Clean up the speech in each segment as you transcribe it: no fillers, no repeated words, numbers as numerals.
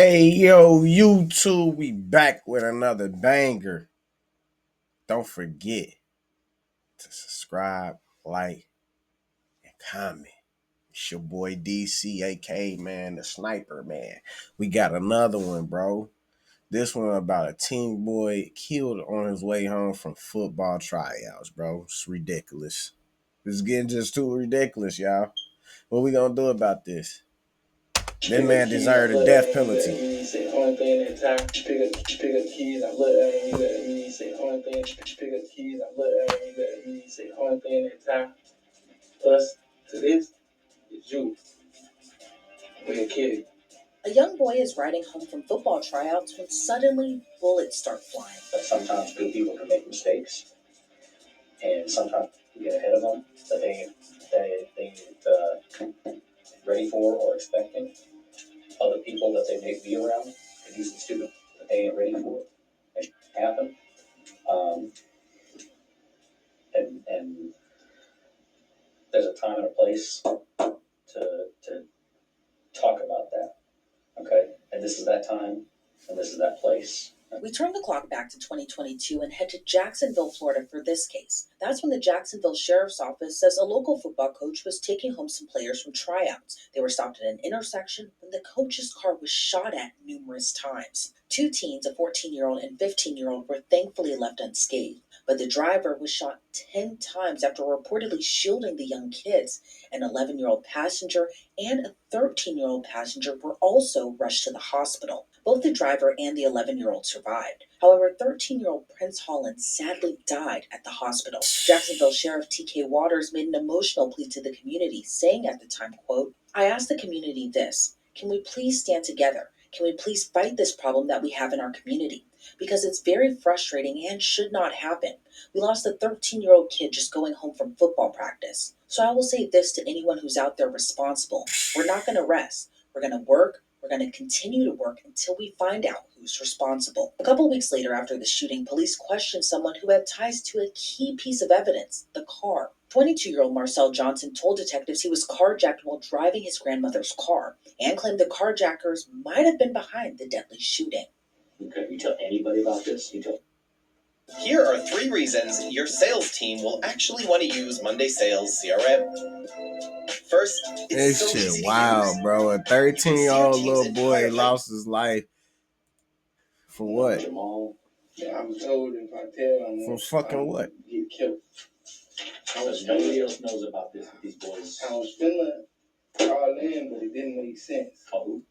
Hey yo, YouTube, we back with another banger. Don't forget to subscribe, like, and comment. It's your boy DC, aka man, the sniper man. We got another one, bro. This one about a teen boy killed on his way home from football tryouts, bro. It's ridiculous. It's getting just too ridiculous, y'all. What we gonna do about this? That man deserved a death penalty. Say only thing that time pick up the keys, I look at him, you let me say only thing pick up the keys, I look at him, you let me say only thing that time us to this is you. We're a kid. A young boy is riding home from football tryouts when suddenly bullets start flying. But sometimes good people can make mistakes, and sometimes we get ahead of them that they ready for or expecting. Other people that they may be around can do some stupid that they ain't ready for. It happen. And there's a time and a place to talk about that. Okay? And this is that time, and this is that place. We turn the clock back to 2022 and head to Jacksonville, Florida for this case. That's when the Jacksonville Sheriff's Office says a local football coach was taking home some players from tryouts. They were stopped at an intersection when the coach's car was shot at numerous times. Two teens, a 14-year-old and 15-year-old, were thankfully left unscathed, but the driver was shot 10 times after reportedly shielding the young kids. An 11-year-old passenger and a 13-year-old passenger were also rushed to the hospital. Both the driver and the 11-year-old survived. However, 13-year-old Prince Holland sadly died at the hospital. Jacksonville Sheriff T.K. Waters made an emotional plea to the community, saying at the time, quote, "I asked the community this, can we please stand together? Can we please fight this problem that we have in our community? Because it's very frustrating and should not happen. We lost a 13-year-old kid just going home from football practice. So I will say this to anyone who's out there responsible. We're not going to rest. We're going to work. We're going to continue to work until we find out who's responsible." A couple weeks later after the shooting, police questioned someone who had ties to a key piece of evidence, the car. 22-year-old Marcel Johnson told detectives he was carjacked while driving his grandmother's car and claimed the carjackers might have been behind the deadly shooting. Okay, you tell anybody about this? Here are 3 reasons your sales team will actually want to use Monday Sales CRM. First, it's This so shit easy to wild, use. bro. A 13-year-old little boy lost his life for what? Jamal. Yeah, I was told if I tell him For fucking what? Get killed. Nobody else knows about this with these boys. I was finna call in, but it didn't make sense. Oh.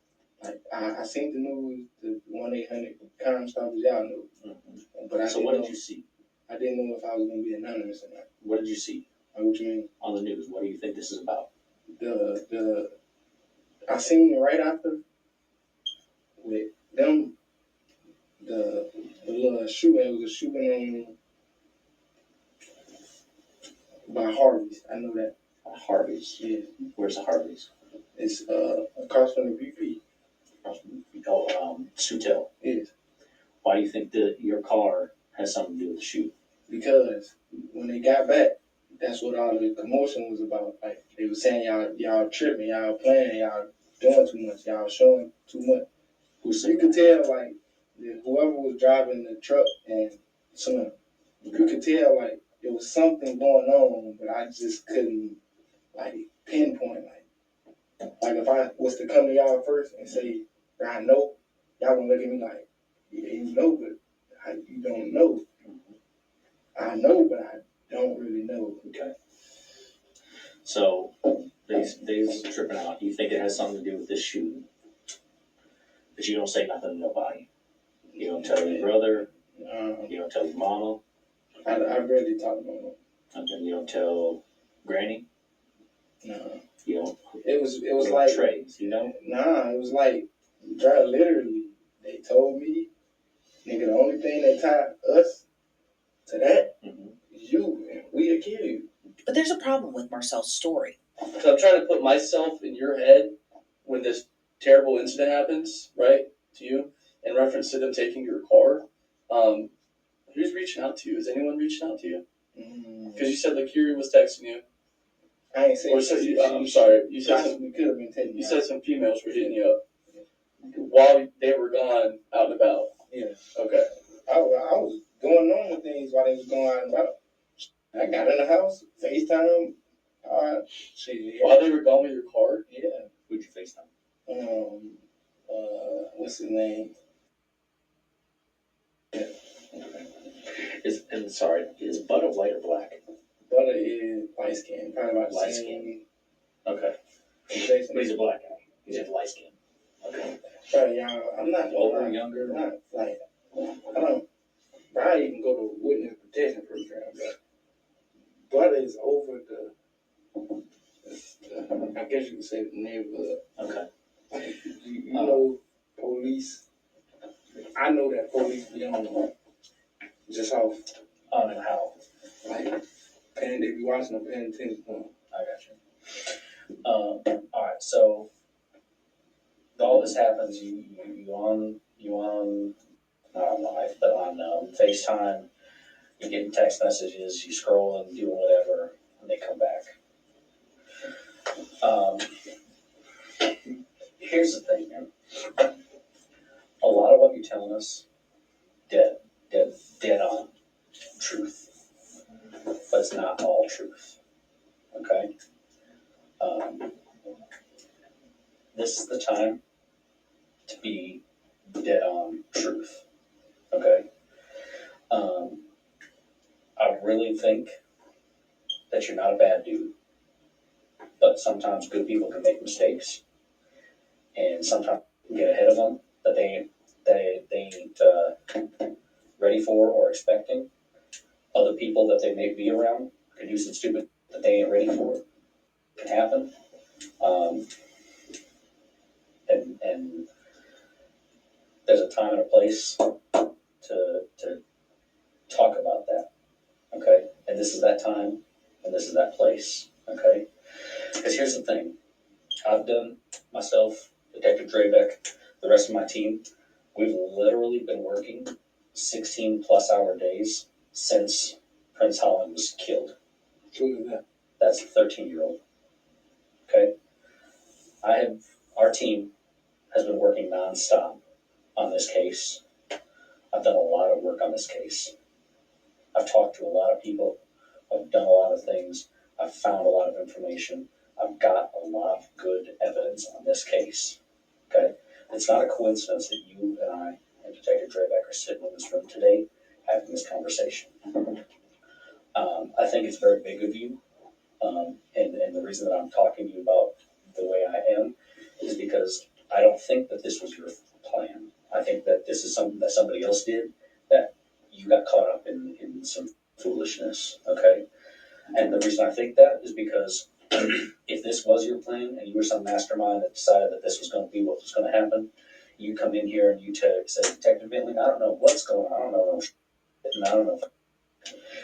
Like I seen the news, the 1-800 crime stoppers, y'all know. Mm-hmm. But so what did you see? I didn't know if I was gonna be anonymous or not. What did you see? What you mean? On the news. What do you think this is about? I seen it right after with them. The little shooting. It was a shooting by Harvey's. I know that. Harvey's. Yeah. Where's the Harvey's? It's across from the BP. Sutel. Yes. Why do you think that your car has something to do with the shoot? Because when they got back, that's what all the commotion was about. Like they were saying y'all tripping, y'all playing, y'all doing too much, y'all showing too much. So you could tell like whoever was driving the truck and Slim, you could tell like there was something going on, but I just couldn't like pinpoint like if I was to come to y'all first and say I know, y'all gonna look at me like, yeah, you know, but you don't know. I know, but I don't really know. Okay. So they's tripping out. You think it has something to do with this shooting? But you don't say nothing to nobody. You don't tell your brother. You don't tell your mama. I barely talk to my mom. And then you don't tell Granny. No. You don't. It was like Trays. You know. Nah, it was like literally. They told me, nigga, the only thing that tied us to that is you, and we'll kill you. But there's a problem with Marcel's story. So I'm trying to put myself in your head when this terrible incident happens, right, to you, in reference to them taking your car. Who's reaching out to you? Is anyone reaching out to you? Because you said Lakiri was texting you. I ain't saying. I'm sorry. You said we could have been taking. You said some females were hitting you up. while they were gone out and about. Yeah. Okay. I was going on with things while they was going out and about. I got in the house, FaceTime. Shit. While they were gone with your car? Yeah. Who'd you FaceTime? What's his name? Yeah. Is Butter white or black? Butter is light skin, probably about Light the same. Okay. Jason. But he's a black guy. He's a light skin. Okay. Probably y'all. I'm not Older, like, younger? Not like I don't. Probably even go to witness protection program, but Butter is over the. I guess you could say the neighborhood. Okay. You know, police. I know that police be on just off. On and how? Like, they be watching them paying attention. I got you. All right. So all this happens. You on not on live, but on FaceTime. You're getting text messages. You scroll and do whatever, and they come back. Here's the thing, man. A lot of what you're telling us, dead on truth, but it's not all truth. Okay. This is the time to be dead on truth. Okay. I really think that you're not a bad dude, but sometimes good people can make mistakes, and sometimes you can get ahead of them that they ain't ready for or expecting. Other people that they may be around can do some stupid that they ain't ready for. It can happen. And there's a time and a place to talk about that, okay? And this is that time, and this is that place, okay? Because here's the thing. I've done, myself, Detective Drebeck, the rest of my team, we've literally been working 16-plus hour days since Prince Holland was killed. Who is that? That's a 13-year-old, okay? Our team has been working nonstop on this case. I've done a lot of work on this case. I've talked to a lot of people. I've done a lot of things. I've found a lot of information. I've got a lot of good evidence on this case. Okay? It's not a coincidence that you and I and Detective Drebeck are sitting in this room today having this conversation. I think it's very big of you. And the reason that I'm talking to you about the way I am is because I don't think that this was your plan. I think that this is something that somebody else did, that you got caught up in some foolishness, okay? And the reason I think that is because if this was your plan and you were some mastermind that decided that this was going to be what was going to happen, you come in here and you say, Detective Bentley, I don't know what's going on. I don't know no shit, and I don't know.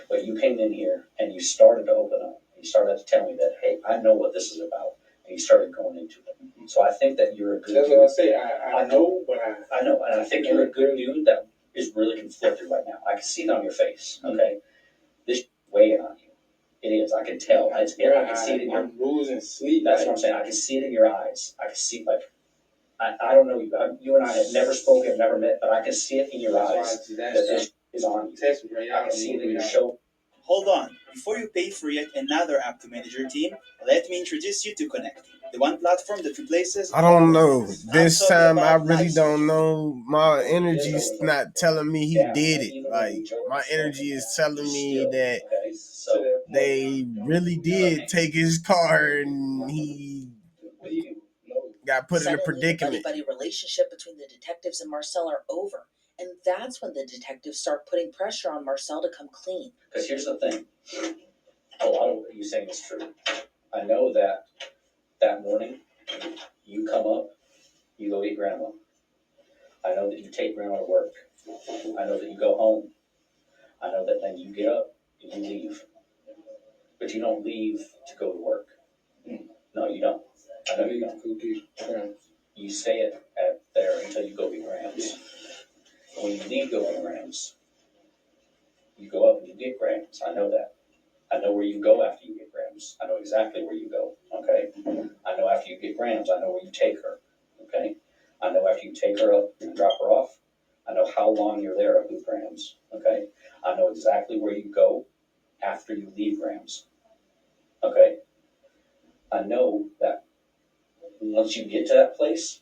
But you came in here and you started to open up. You started to tell me that, hey, I know what this is about. And you started going into it. So I think that you're a good That's dude. what I say. I know, but I know, and I think you're a good dude that is really conflicted right now. I can see it on your face, okay? This is weighing on you. It is. I can tell. I can see it in your. I'm losing sleep. That's what I'm saying. I can see it in your eyes. I can see I don't know you. You and I have never spoken, never met, but I can see it in your eyes that this is on you. I can see it in your show. Hold on, before you pay for yet another app to manage your team, let me introduce you to Connect, the one platform that replaces. I don't know. This I'm talking time I about really live don't streaming. know. My energy's not telling me he did it. Like, my energy is telling me that they really did take his car and he got put in a Suddenly, predicament. the buddy-buddy relationship between the detectives and Marcel are over. And that's when the detectives start putting pressure on Marcel to come clean. Because here's the thing. A lot of what you're saying is true. I know that morning you come up, you go eat grandma. I know that you take grandma to work. I know that you go home. I know that then you get up and you leave. But you don't leave to go to work. No, you don't. I know you don't. You stay at there until you go get grams. When you leave go get grams, you go up and you get grams. I know that. I know where you go after you get grams. I know exactly where you go, okay? I know after you get grams, I know where you take her, okay? I know after you take her up and drop her off. I know how long you're there at Grams. Okay. I know exactly where you go after you leave Grams. Okay. I know that once you get to that place,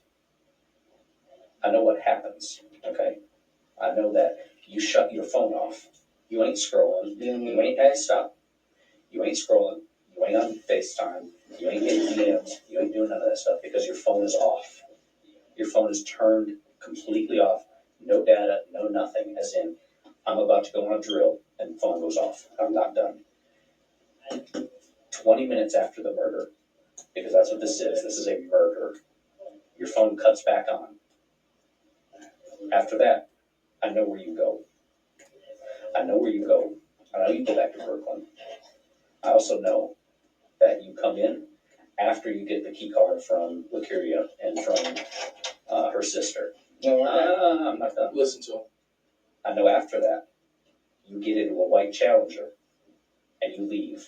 I know what happens. Okay. I know that you shut your phone off. You ain't scrolling. You ain't at stop. You ain't scrolling. You ain't on FaceTime. You ain't getting DMs. You ain't doing none of that stuff because your phone is off. Your phone is turned completely off. No data, no nothing. As in, I'm about to go on a drill and the phone goes off. I'm not done. 20 minutes after the murder, because that's what this is. This is a murder. Your phone cuts back on. After that, I know where you go. I know where you go. I know you go back to Brooklyn. I also know that you come in after you get the key card from Lacuria and from her sister. No, I'm not done. Listen to him. I know after that, you get into a white Challenger and you leave.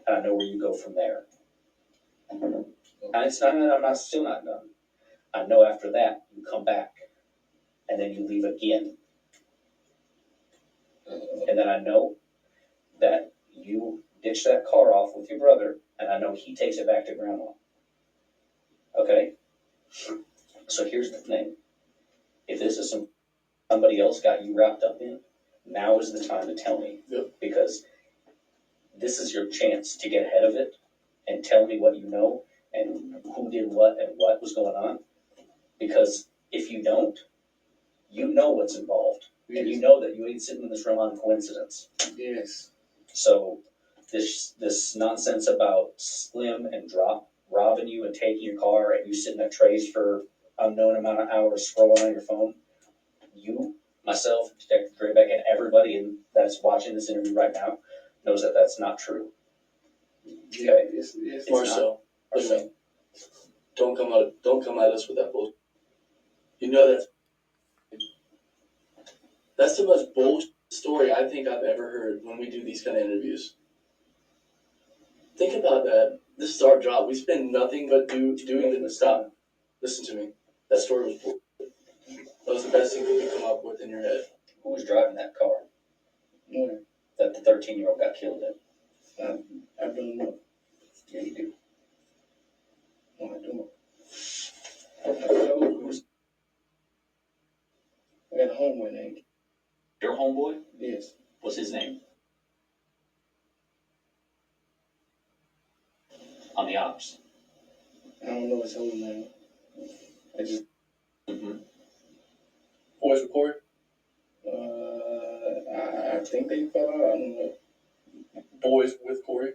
And I know where you go from there. And it's not, I'm still not done. I know after that, you come back and then you leave again. And then I know that you ditch that car off with your brother, and I know he takes it back to grandma. Okay? So here's the thing. If this is somebody else got you wrapped up in, now is the time to tell me. Yep. Because this is your chance to get ahead of it and tell me what you know and who did what and what was going on. Because if you don't, you know what's involved. Yes. And you know that you ain't sitting in this room on coincidence. Yes. So this nonsense about Slim and Drop robbing you and taking your car and you sitting at trays for unknown amount of hours scrolling on your phone, you, myself, Detective Draybeck, and everybody that's watching this interview right now knows that that's not true. Okay? Yes. It's Marcel, not. Marcel. Don't come at us with that bullshit. You know that's the most bullshit story I think I've ever heard when we do these kind of interviews. Think about that. This is our job. We spend nothing but doing the stop. Listen to me. That story was bullshit. That was the best thing you could come up with in your head. Who was driving that car? Yeah. That the 13-year-old got killed in? I don't know. Yeah, you do. No, I don't. I got a homeboy named. Your homeboy? Yes. What's his name? On the ops. I don't know his whole name. I just. Mm-hmm. Voice record? I think they fell out. I don't know. Boys with Corey?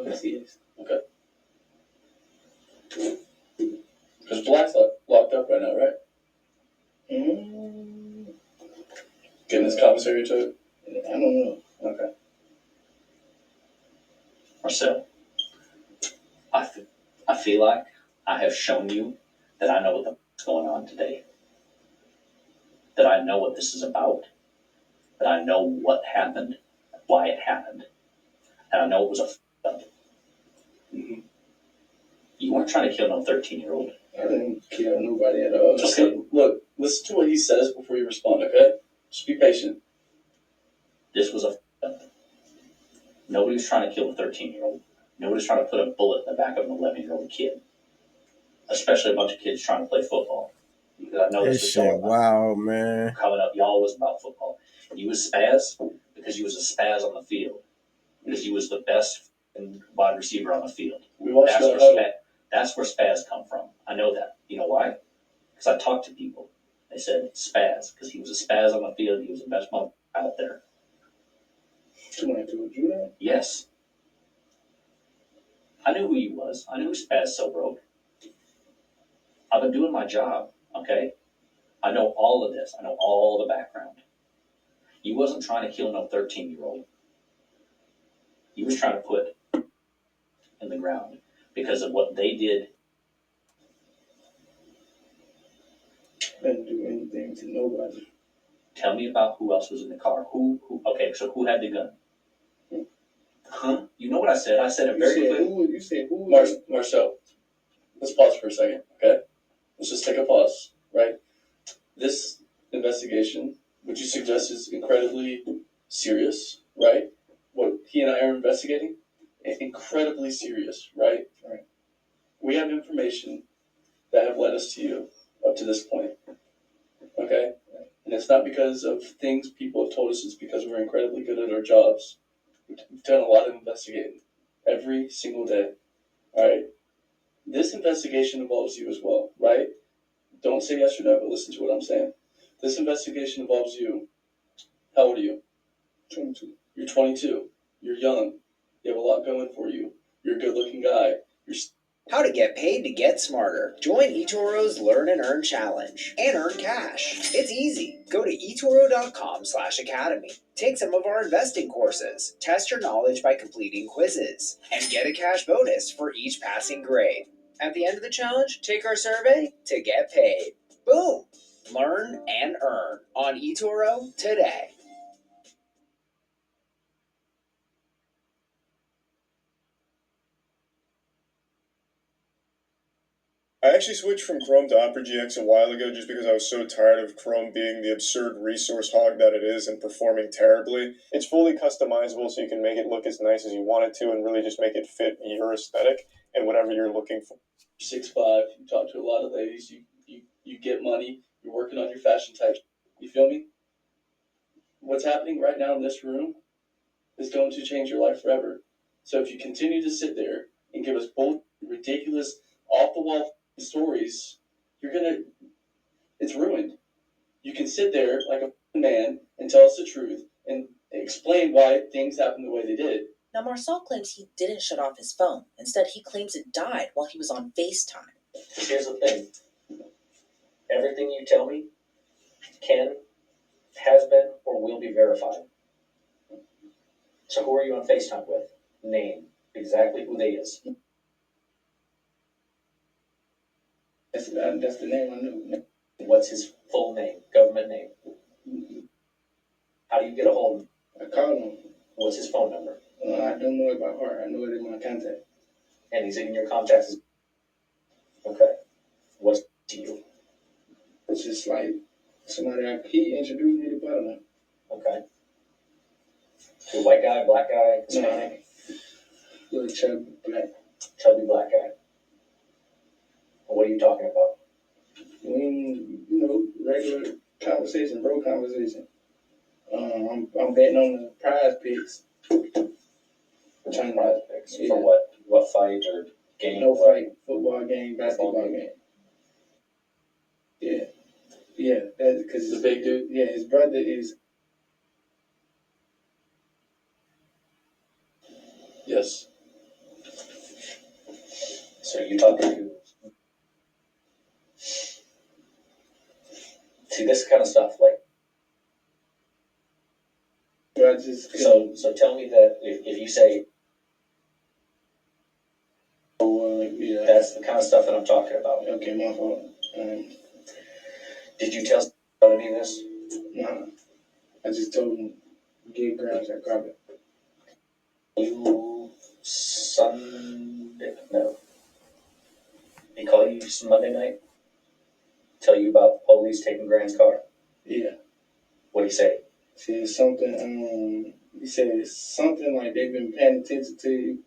Yes. Okay. Because Black's locked up right now, right? Getting his commissary to it? I don't know. Okay. Marcel, I feel like I have shown you that I know what the f***'s going on today. That I know what this is about. That I know what happened, why it happened. And I know it was a f***up. Mm-hmm. You weren't trying to kill no 13-year-old. I didn't kill nobody at all. Just look, listen to what he says before you respond, okay? Just be patient. This was a f***up. Nobody was trying to kill a 13-year-old. Nobody was trying to put a bullet in the back of an 11-year-old kid. Especially a bunch of kids trying to play football. Because I know This this shit wow, man. Coming up, y'all was about football. You was spaz because you was a spaz on the field. Because you was the best wide receiver on the field. We watched that's where spaz come from. I know that. You know why? Because I talked to people. They said spaz because he was a spaz on the field. He was the best mother out there. Somebody told you that? Yes. I knew who you was. I knew who Spaz So Broke. I've been doing my job, okay? I know all of this. I know all the background. You wasn't trying to kill no 13-year-old. You was trying to put in the ground because of what they did. I didn't do anything to nobody. Tell me about who else was in the car. Okay, so who had the gun? Huh? You know what I said? I said it very clearly. You said who? Marcel, let's pause for a second, okay? Let's just take a pause. right? This investigation, would you suggest, is incredibly serious, right? What he and I are investigating, incredibly serious, right? Right. We have information that have led us to you up to this point, okay? And it's not because of things people have told us, it's because we're incredibly good at our jobs. We've done a lot of investigating every single day, all right? This investigation involves you as well, right? Don't say yes or no, but listen to what I'm saying. This investigation involves you. How old are you? 22. You're 22. You're young. You have a lot going for you. You're a good-looking guy. How to get paid to get smarter. Join eToro's Learn and Earn Challenge and earn cash. It's easy. Go to eToro.com/academy. Take some of our investing courses. Test your knowledge by completing quizzes. And get a cash bonus for each passing grade. At the end of the challenge, take our survey to get paid. Boom! Learn and earn on eToro today. I actually switched from Chrome to Opera GX a while ago just because I was so tired of Chrome being the absurd resource hog that it is and performing terribly. It's fully customizable, so you can make it look as nice as you want it to and really just make it fit your aesthetic and whatever you're looking for. 6'5", you talk to a lot of ladies, you get money, you're working on your fashion type. You feel me? What's happening right now in this room is going to change your life forever. So if you continue to sit there and give us both ridiculous, off-the-wall stories, it's ruined. You can sit there like a man and tell us the truth and explain why things happened the way they did. Now, Marcel claims he didn't shut off his phone. Instead, he claims it died while he was on FaceTime. Here's the thing. Everything you tell me has been, or will be verified. So who are you on FaceTime with? Name. Exactly who they is. That's the name I knew. What's his full name? Government name? How do you get a hold of him? I called him. What's his phone number? I don't know it by heart. I know it in my contact. And he's in your contacts. Okay. What's to you? It's just like somebody he introduced me to Butterman. Okay. To a white guy, black guy, Hispanic? Little chubby black. Chubby black guy. What are you talking about? Regular conversation, bro conversation. I'm betting on the prize picks. Prize picks? Yeah. For what? What fight or game? No fight, football game, basketball game. Yeah. Yeah, that's because The big dude? Yeah, his brother is. Yes. So you talking to? See, this kind of stuff, like. So tell me that if you say. Yeah. That's the kind of stuff that I'm talking about. Okay, my fault. Did you tell about any of this? Nah. I just told him, get grabs at carpet. You Sunday? No. He call you Monday night? Tell you about the police taking Grant's car? Yeah. What'd he say? He said something like they've been paying attention to you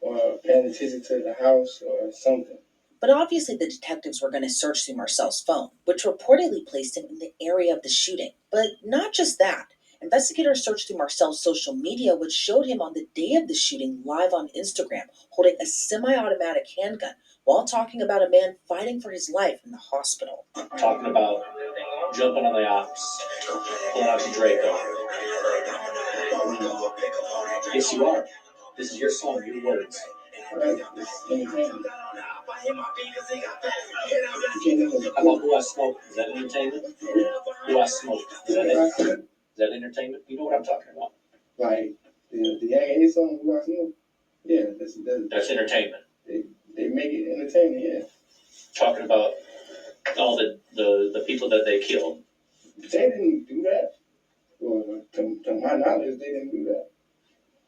or paying attention to the house or something. But obviously, the detectives were going to search through Marcel's phone, which reportedly placed him in the area of the shooting. But not just that. Investigators searched through Marcel's social media, which showed him on the day of the shooting live on Instagram, holding a semi-automatic handgun while talking about a man fighting for his life in the hospital. Talking about jumping on the ops, pulling out the Draco. Yes, you are. This is your song, your words. Right? How about Who I Smoke? Is that entertainment? Who I Smoke? Is that entertainment? You know what I'm talking about. Like the Yang A song, Who I Smoke? Yeah, that's entertainment. They make it entertaining, yeah. Talking about all the people that they killed. They didn't do that. Well, to my knowledge, they didn't do that.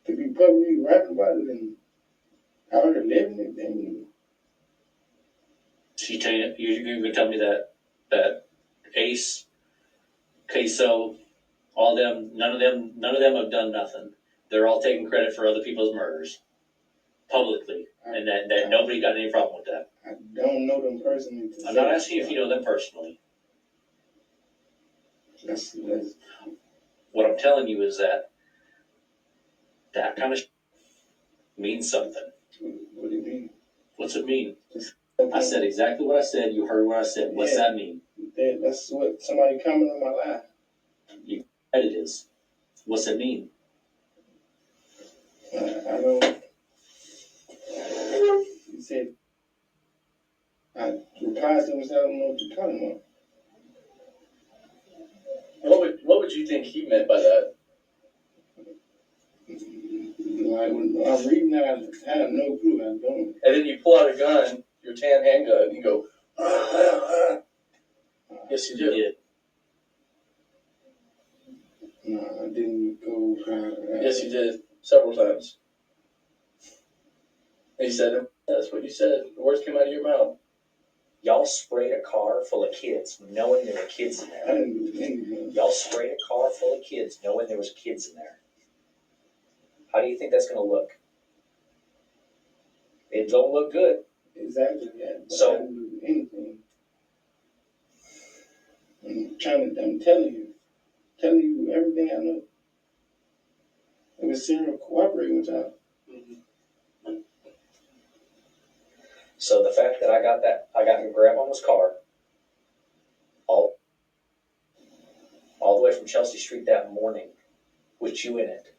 To be publicly rapping about it and out here living it, then You can tell me that that Ace, Queso, all them, none of them have done nothing. They're all taking credit for other people's murders publicly, and that nobody got any problem with that. I don't know them personally. I'm not asking you if you know them personally. That's What I'm telling you is that kind of means something. what do you mean? What's it mean? I said exactly what I said. You heard what I said. What's that mean? That's what somebody coming on my life. You said it is. What's it mean? I don't. You said I replied to him and said I don't know what you're talking about. What would you think he meant by that? Like when I'm reading that, I have no clue. I don't. And then you pull out a gun, your tan handgun, and you go, yes, you do. Yeah. No, I didn't go. Yes, you did. Several times. And you said, that's what you said. The words came out of your mouth. Y'all sprayed a car full of kids, knowing there were kids in I there. didn't do anything. Y'all sprayed a car full of kids, knowing there was kids in there. How do you think that's going to look? It don't look good. Exactly. Yeah. But So- I didn't do anything. I'm telling you everything I know. It was serial cooperating with y'all. So the fact that I got your grandma's car, all the way from Chelsea Street that morning, with you in it.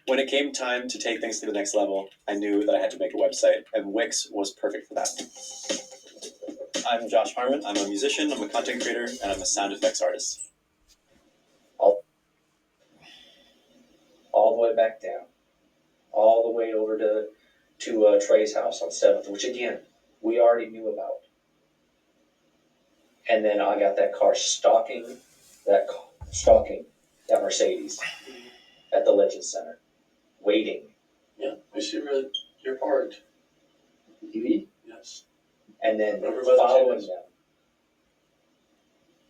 When it came time to take things to the next level, I knew that I had to make a website, and Wix was perfect for that. I'm Josh Harmon. I'm a musician, I'm a content creator, and I'm a sound effects artist. All the way back down, all the way over to Trey's house on 7th, which again, we already knew about. And then I got that car stalking that Mercedes at the Legends Center, waiting. Yeah, we see where you're parked. Me? Yes. And then Over by the following tennis. them.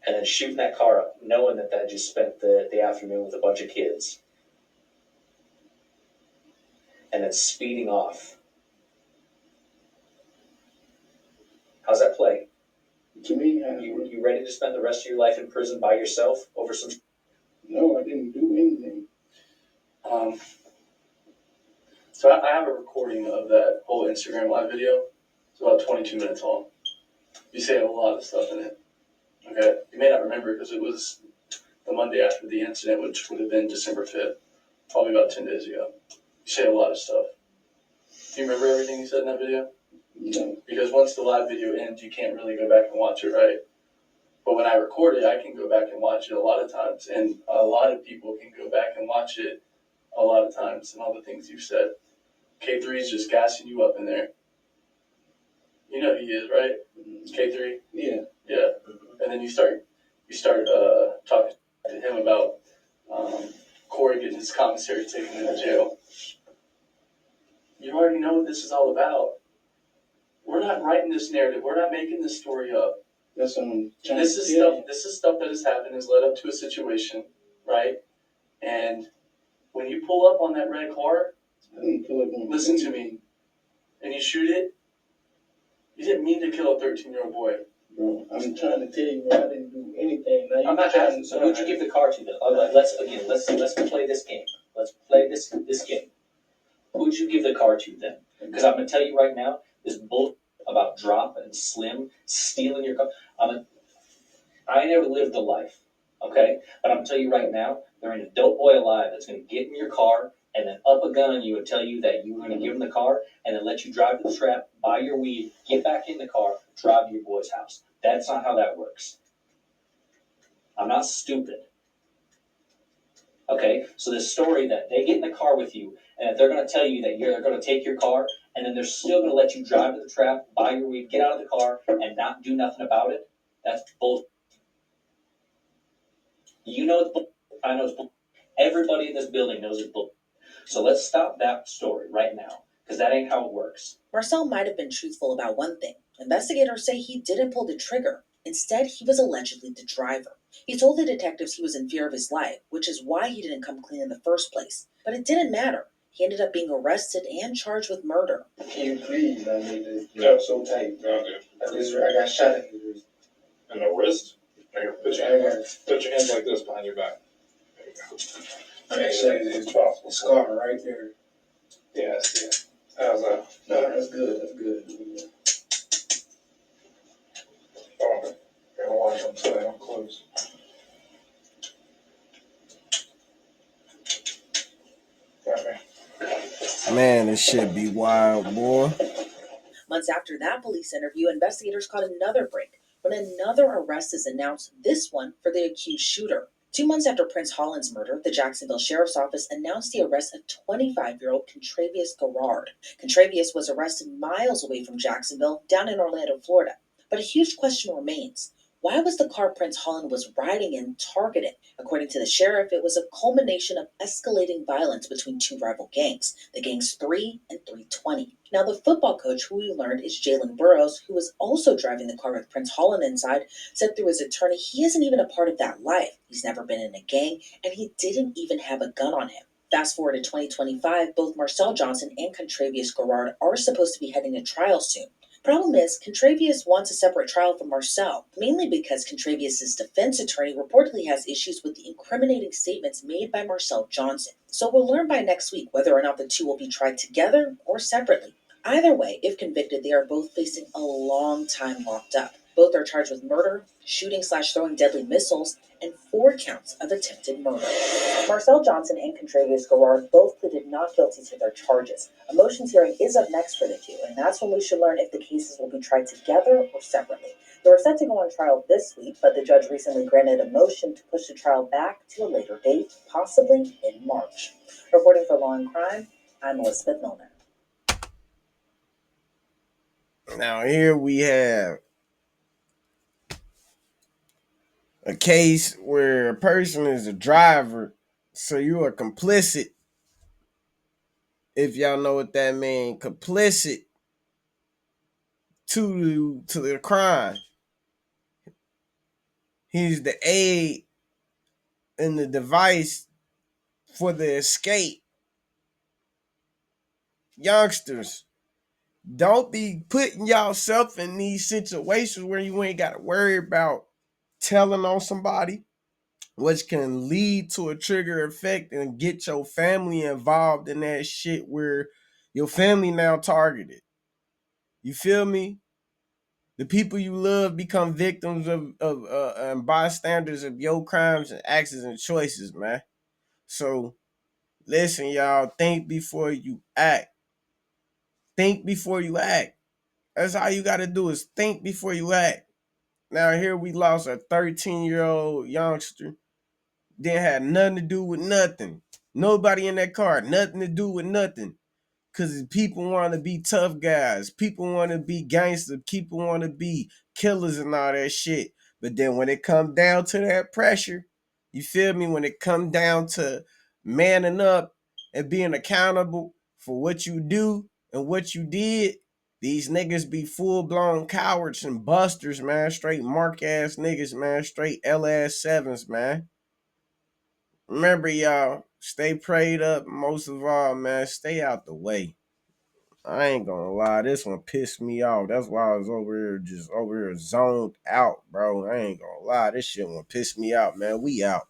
And then shooting that car up, knowing that I just spent the afternoon with a bunch of kids. And then speeding off. How's that play? To me, You ready to spend the rest of your life in prison by yourself over some? no, I didn't do anything. So I have a recording of that whole Instagram live video. It's about 22 minutes long. You say a lot of stuff in it. Okay? You may not remember because it was the Monday after the incident, which would have been December 5th, probably about 10 days ago. You say a lot of stuff. Do you remember everything you said in that video? No. Because once the live video ends, you can't really go back and watch it, right? But when I record it, I can go back and watch it a lot of times. And a lot of people can go back and watch it a lot of times and all the things you've said. K3 is just gassing you up in there. You know he is, right? K3? Yeah. Yeah. And then you start talking to him about Corey getting his commissary taken into jail. You already know what this is all about. We're not writing this narrative. We're not making this story up. That's what I'm trying This to is tell stuff. you. This is stuff that has happened, has led up to a situation, right? And when you pull up on that red car, I didn't pull up on. listen to me, and you shoot it, you didn't mean to kill a 13-year-old boy. Bro, I'm trying to tell you, bro, I didn't do anything. Now I'm not asking. So who'd you give the car to then? Let's play this game. Let's play this game. Who'd you give the car to then? Because I'm gonna tell you right now, this bull about Drop and Slim stealing your car. I never lived the life, okay? But I'm gonna tell you right now, there ain't a dope boy alive that's gonna get in your car and then up a gun on you and tell you that you were gonna give him the car and then let you drive to the trap, buy your weed, get back in the car, drive to your boy's house. That's not how that works. I'm not stupid. Okay, so this story that they get in the car with you and that they're going to tell you that they're going to take your car and then they're still going to let you drive to the trap, buy your weed, get out of the car, and not do nothing about it, that's bullshit. You know it's bullshit. I know it's bullshit. Everybody in this building knows it's bullshit. So let's stop that story right now, because that ain't how it works. Marcel might have been truthful about one thing, Investigators say he didn't pull the trigger. Instead, he was allegedly the driver. He told the detectives he was in fear of his life, which is why he didn't come clean in the first place. But it didn't matter. He ended up being arrested and charged with murder. Can you please? I need to. Yeah, so tight. No, dude. I got shot at the wrist. In the wrist? Here, put your hands like this behind your back. There you go. Actually, it's a scar right there. Yeah, I see it. How's that? No, that's good. That's good. Oh, gotta watch them so they don't close. Got me. Man, this shit be wild, boy. Months after that police interview, investigators caught another break when another arrest is announced, this one for the accused shooter. 2 months after Prince Holland's murder, the Jacksonville Sheriff's Office announced the arrest of 25-year-old Contravious Garrard. Contravious was arrested miles away from Jacksonville, down in Orlando, Florida. But a huge question remains. Why was the car Prince Holland was riding in targeted? According to the sheriff, it was a culmination of escalating violence between two rival gangs, the gangs 3 and 320. Now, the football coach, who we learned is Jalen Burroughs, who was also driving the car with Prince Holland inside, said through his attorney he isn't even a part of that life. He's never been in a gang, and he didn't even have a gun on him. Fast forward to 2025, both Marcel Johnson and Contravious Garrard are supposed to be heading to trial soon. Problem is, Contravious wants a separate trial from Marcel, mainly because Contravious' defense attorney reportedly has issues with the incriminating statements made by Marcel Johnson. So we'll learn by next week whether or not the two will be tried together or separately. Either way, if convicted, they are both facing a long time locked up. Both are charged with murder, shooting/throwing deadly missiles, and 4 counts of attempted murder. Marcel Johnson and Contravious Garrard both pleaded not guilty to their charges. A motions hearing is up next for the two, and that's when we should learn if the cases will be tried together or separately. They were set to go on trial this week, but the judge recently granted a motion to push the trial back to a later date, possibly in March. Reporting for Law&Crime, I'm Elizabeth Millner. Now here we have a case where a person is a driver, so you are complicit. If y'all know what that means, complicit to the crime. He's the aid and the device for the escape. Youngsters, don't be putting yourself in these situations where you ain't got to worry about telling on somebody, which can lead to a trigger effect and get your family involved in that shit where your family now targeted. You feel me? The people you love become victims of and bystanders of your crimes and actions and choices, man. So listen, y'all, think before you act. Think before you act. That's all you got to do is think before you act. Now here we lost a 13-year-old youngster. Didn't have nothing to do with nothing. Nobody in that car, nothing to do with nothing. Because people want to be tough guys. People want to be gangsters. People want to be killers and all that shit. But then when it comes down to that pressure, you feel me? When it comes down to manning up and being accountable for what you do and what you did, these niggas be full-blown cowards and busters, man. Straight mark-ass niggas, man. Straight LS7s, man. Remember, y'all, stay prayed up. Most of all, man, stay out the way. I ain't gonna lie, this one pissed me off. That's why I was over here zoned out, bro. I ain't gonna lie, this shit one pissed me out, man. We out.